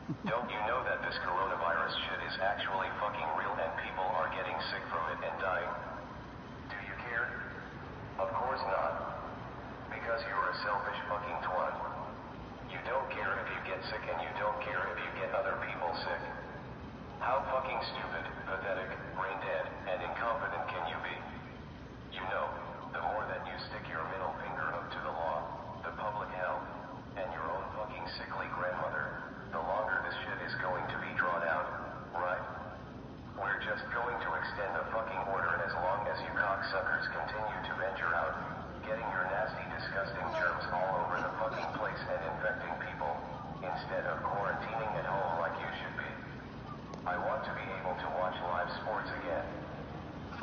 Don't you know that this coronavirus shit is actually fucking real and people are getting sick from it and dying? Do you care? Of course not. Because you're a selfish fucking twat. You don't care if you get sick and you don't care if you get other people sick. How fucking stupid, pathetic, brain dead, and incompetent can you be? You know, the more that you stick your middle finger up to the law, the public health, and your own fucking sickly grandmother, the longer this shit is going to be drawn out, right? We're just going to extend the fucking order as long as you cocksuckers continue to venture out, getting your nasty disgusting germs all over the fucking place and infecting people, instead of quarantining at home like you should be. I want to be able to watch live sports again.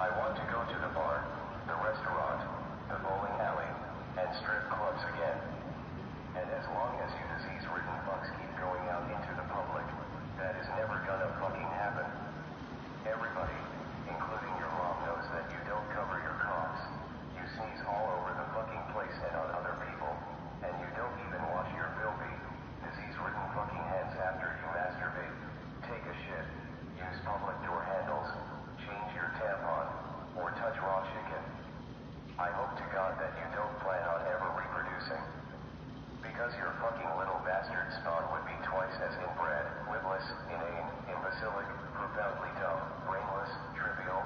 I want to go to the bar, the restaurant, the bowling alley, and strip clubs again. And as long as you disease-ridden fucks keep going out into the public, that is never gonna fucking happen. Everybody, including your mom, knows that you don't cover your coughs. You sneeze all over the fucking place and on other people, and you don't even wash your filthy, disease-ridden fucking hands after you masturbate, take a shit, use public door handles, change your tampon, or touch raw chicken. I hope to God that you don't plan on ever reproducing. Because your fucking little bastard spawn would be twice as inbred, lipless, inane, imbecilic, profoundly dumb, brainless, trivial,